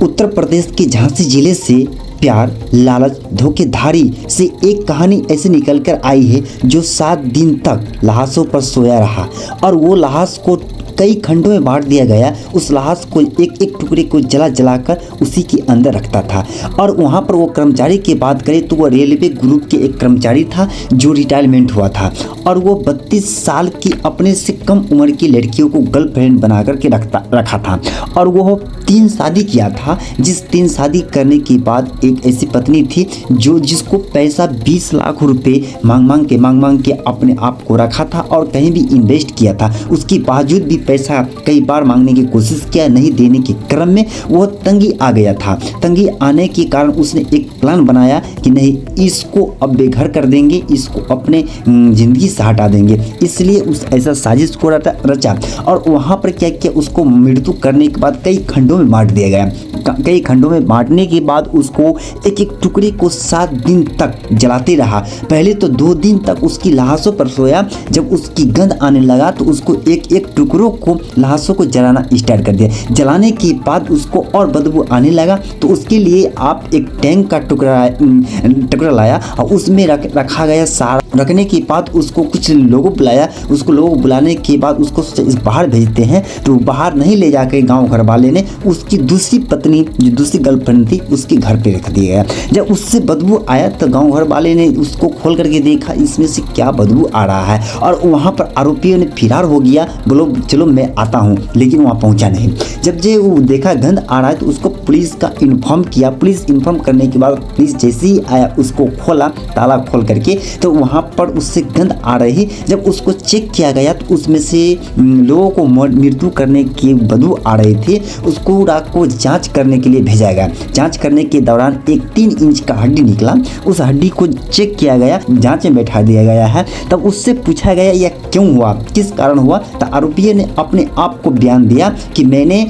उत्तर प्रदेश के झांसी जिले से प्यार, लालच, धोखेधारी से एक कहानी ऐसे निकल कर आई है जो 7 दिन तक लाशों पर सोया रहा और वो लाश को कई खंडों में बांट दिया गया। उस लाश को एक एक टुकड़े को जला जलाकर उसी के अंदर रखता था। और वहाँ पर वो कर्मचारी की बात करें तो वो रेलवे ग्रुप के एक कर्मचारी था जो रिटायरमेंट हुआ था और वो 32 साल की अपने से कम उम्र की लड़कियों को गर्लफ्रेंड बना करके रखा था और वो 3 शादी किया था। जिस 3 शादी करने के बाद एक ऐसी पत्नी थी जिसको पैसा 20 लाख रुपए मांग मांग के अपने आप को रखा था और कहीं भी इन्वेस्ट किया था। उसके बावजूद भी पैसा कई बार मांगने की कोशिश किया, नहीं देने के क्रम में वह तंगी आ गया था। तंगी आने के कारण उसने एक प्लान बनाया कि नहीं, इसको अब बेघर कर देंगे, इसको अपने ज़िंदगी से हटा देंगे। इसलिए उस ऐसा साजिश को रचा और वहाँ पर क्या किया, उसको मृत्यु करने के बाद कई खंडों में बांट दिया गया। कई खंडों में बांटने के बाद उसको एक एक टुकड़े को 7 दिन तक जलाते रहा। पहले तो 2 दिन तक उसकी लाशों पर सोया। जब उसकी गंध आने लगा तो उसको एक एक टुकड़ों को लाशों को जलाना स्टार्ट कर दिया। जलाने के बाद उसको और बदबू आने लगा तो उसके लिए आप एक टैंक का टुकड़ा लाया और उसमें रखा गया सारा। रखने के बाद उसको कुछ लोगों बुलाया। उसको लोग बुलाने के बाद उसको बाहर भेजते हैं तो बाहर नहीं ले जाकर गाँव घर वाले ने उसकी दूसरी पत्नी जो दूसरी गर्लफ्रेंड थी उसके घर पे रख दिया गया। जब उससे बदबू आया तो गांव घर वाले ने उसको खोल करके देखा इसमें से क्या बदबू आ रहा है और वहां पर आरोपियों ने फिरार हो गया। बोलो चलो मैं आता हूं, लेकिन वहां पहुंचा नहीं। जब वो देखा गंध आ रहा है तो उसको पुलिस का इन्फॉर्म किया। पुलिस इन्फॉर्म करने के बाद पुलिस जैसे ही आया उसको खोला, ताला खोल करके, तो वहां पर उससे गंध आ रही। जब उसको चेक किया गया तो उसमें से लोगों को मृत्यु करने की बदबू आ रही थी। उसको रात को जांच करने के लिए भेजा गया। जांच करने के दौरान एक 3 इंच का हड्डी निकला। उस हड्डी को चेक किया गया, जांच में बैठा दिया गया है। तब उससे पूछा गया यह क्यों हुआ, किस कारण हुआ। तो आरोपी ने अपने आप को बयान दिया कि मैंने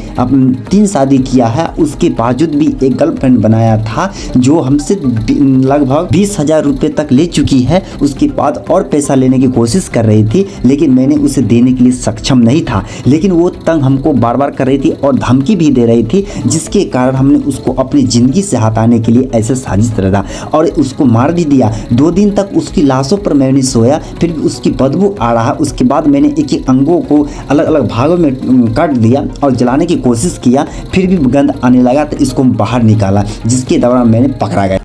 3 शादी किया है, उसके बावजूद भी एक गर्लफ्रेंड बनाया था जो हमसे लगभग 20,000 रुपये तक ले चुकी है। उसके बाद और पैसा लेने की कोशिश कर रही थी लेकिन मैंने उसे देने के लिए सक्षम नहीं था। लेकिन वो तंग हमको बार बार कर रही थी और धमकी भी दे रही थी, जिसके कारण हमने उसको अपनी ज़िंदगी से हटाने के लिए ऐसे साजिश रचा और उसको मार भी दिया। 2 दिन तक उसकी लाशों पर मैंने सोया, फिर भी उसकी बदबू आ रहा। उसके बाद मैंने एक एक अंगों को अलग अलग भागों में काट दिया और जलाने की कोशिश किया, फिर भी गंध आने लगा तो इसको बाहर निकाला, जिसके दौरान मैंने पकड़ा गया।